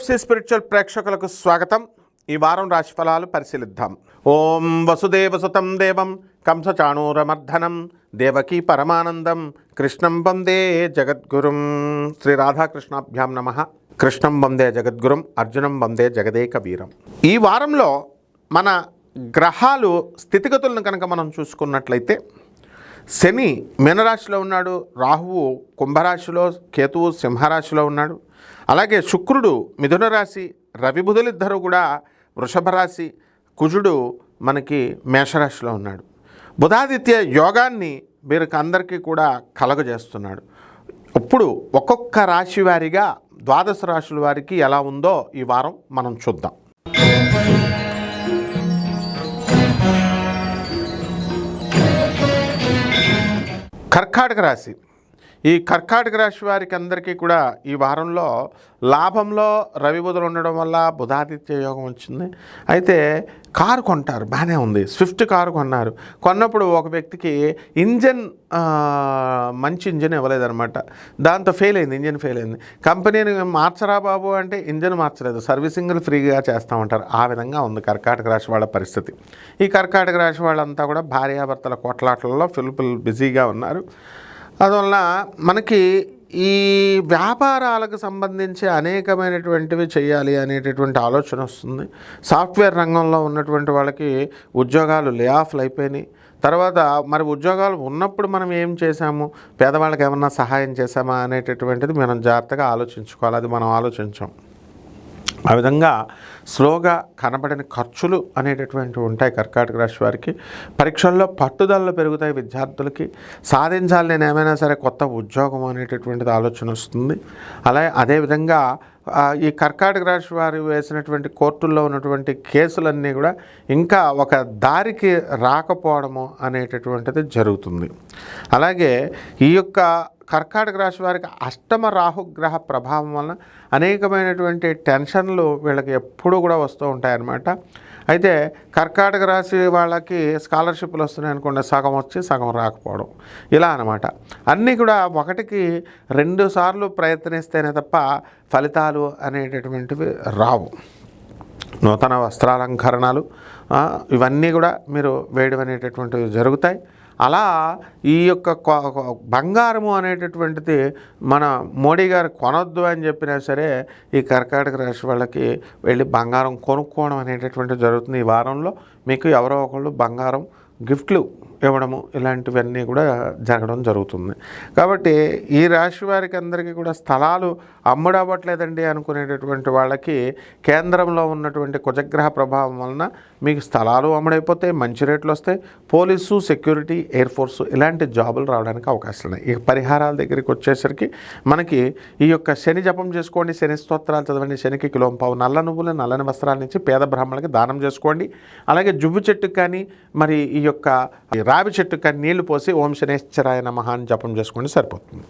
NBFC spiritual ప్రేక్షకులకు స్వాగతం. ఈ వారం రాశిఫలాలు పరిశీలిద్దాం. ఓం వసుదేవసుతం దేవం కంసచాణూరమర్ధనం దేవకీ పరమానందం కృష్ణం వందే జగద్గురుం. శ్రీ రాధాకృష్ణాభ్యాం నమః. కృష్ణం వందే జగద్గురుం, అర్జునం వందే జగదేక వీరం. ఈ వారంలో మన గ్రహాలు స్థితిగతులను కనుక మనం చూసుకున్నట్లయితే, శని మీనరాశిలో ఉన్నాడు, రాహువు కుంభరాశిలో, కేతువు సింహరాశిలో ఉన్నాడు. అలాగే శుక్రుడు మిథున రాశి, రవి బుధులిద్దరూ కూడా వృషభ రాశి, కుజుడు మనకి మేషరాశిలో ఉన్నాడు. బుధాదిత్య యోగాన్ని వీరికి అందరికీ కూడా కలగజేస్తున్నాడు. ఇప్పుడు ఒక్కొక్క రాశి వారిగా 12 రాశుల వారికి ఎలా ఉందో ఈ వారం మనం చూద్దాం. కర్కాటక రాశి. ఈ కర్కాటక రాశి వారికి అందరికీ కూడా ఈ వారంలో లాభంలో రవి బుధులు ఉండడం వల్ల బుధాదిత్య యోగం వచ్చింది. అయితే కారు కొంటారు, బాగానే ఉంది. స్విఫ్ట్ కారు కొన్నారు. కొన్నప్పుడు ఒక వ్యక్తికి ఇంజన్ మంచి ఇంజన్ ఇవ్వలేదన్నమాట. దాంతో ఫెయిల్ అయింది, ఇంజన్ ఫెయిల్ అయింది. కంపెనీని మార్చరా బాబు అంటే ఇంజన్ మార్చలేదు, సర్వీసింగ్లు ఫ్రీగా చేస్తామంటారు. ఆ విధంగా ఉంది కర్కాటక రాశి వాళ్ళ పరిస్థితి. ఈ కర్కాటక రాశి వాళ్ళంతా కూడా భార్యాభర్తల కొట్లాటలలో ఫుల్ బిజీగా ఉన్నారు. అందువల్ల మనకి ఈ వ్యాపారాలకు సంబంధించి అనేకమైనటువంటివి చేయాలి అనేటటువంటి ఆలోచన వస్తుంది. సాఫ్ట్వేర్ రంగంలో ఉన్నటువంటి వాళ్ళకి ఉద్యోగాలు లే ఆఫ్లు అయిపోయినాయి. తర్వాత మరి ఉద్యోగాలు ఉన్నప్పుడు మనం ఏం చేశాము, పేదవాళ్ళకి ఏమన్నా సహాయం చేశామా అనేటటువంటిది మనం జాగ్రత్తగా ఆలోచించుకోవాలి. అది మనం ఆలోచించాం. ఆ విధంగా స్లోగా కనబడిన ఖర్చులు అనేటటువంటివి ఉంటాయి కర్కాటక రాశి వారికి. పరీక్షల్లో పట్టుదలలు పెరుగుతాయి విద్యార్థులకి. సాధించాలి నేను ఏమైనా సరే కొత్త ఉద్యోగం అనేటటువంటిది ఆలోచన వస్తుంది. అదేవిధంగా ఈ కర్కాటక రాశి వారు వేసినటువంటి కోర్టుల్లో ఉన్నటువంటి కేసులన్నీ కూడా ఇంకా ఒక దారికి రాకపోవడము అనేటటువంటిది జరుగుతుంది. అలాగే ఈ యొక్క కర్కాటక రాశి వారికి అష్టమ రాహుగ్రహ ప్రభావం వలన అనేకమైనటువంటి టెన్షన్లు వీళ్ళకి ఎప్పుడూ కూడా వస్తూ ఉంటాయన్నమాట. అయితే కర్కాటక రాశి వాళ్ళకి స్కాలర్షిప్లు వస్తున్నాయి అనుకోండి, సగం వచ్చి సగం రాకపోవడం, ఇలా అన్నమాట. అన్నీ కూడా 1కి 2 సార్లు ప్రయత్నిస్తేనే తప్ప ఫలితాలు అనేటటువంటివి రావు. నూతన వస్త్రాలంకరణలు ఇవన్నీ కూడా మీరు వేయడం అనేటటువంటివి జరుగుతాయి. అలా ఈ యొక్క బంగారము అనేటటువంటిది మన మోడీ గారు కొనొద్దు అని చెప్పినా సరే ఈ కర్కాటక రాశి వాళ్ళకి వెళ్ళి బంగారం కొనుక్కోవడం అనేటటువంటిది జరుగుతుంది. ఈ వారంలో మీకు ఎవరో ఒకళ్ళు బంగారం గిఫ్ట్లు ఇవ్వడము ఇలాంటివన్నీ కూడా జరగడం జరుగుతుంది. కాబట్టి ఈ రాశి వారికి అందరికీ కూడా స్థలాలు అమ్ముడవ్వట్లేదండి అనుకునేటటువంటి వాళ్ళకి కేంద్రంలో ఉన్నటువంటి కుజగ్రహ ప్రభావం వలన మీకు స్థలాలు అమ్ముడైపోతాయి, మంచి రేట్లు వస్తాయి. పోలీసు, సెక్యూరిటీ, ఎయిర్ ఫోర్సు ఇలాంటి జాబులు రావడానికి అవకాశాలు ఉన్నాయి. ఈ పరిహారాల దగ్గరికి వచ్చేసరికి మనకి ఈ యొక్క శని జపం చేసుకోండి, శని స్తోత్రాలు చదవండి, శనికి కిలోంపావు నల్ల నువ్వులు, నల్లని వస్త్రాల నుంచి పేద బ్రాహ్మణులకి దానం చేసుకోండి. అలాగే జువ్వు చెట్టుకు కానీ మరి ఈ యొక్క రావి చెట్టుకు కానీ నీళ్లు పోసి ఓం శనేశ్వరాయ నమః అని జపం చేసుకోండి, సరిపోతుంది.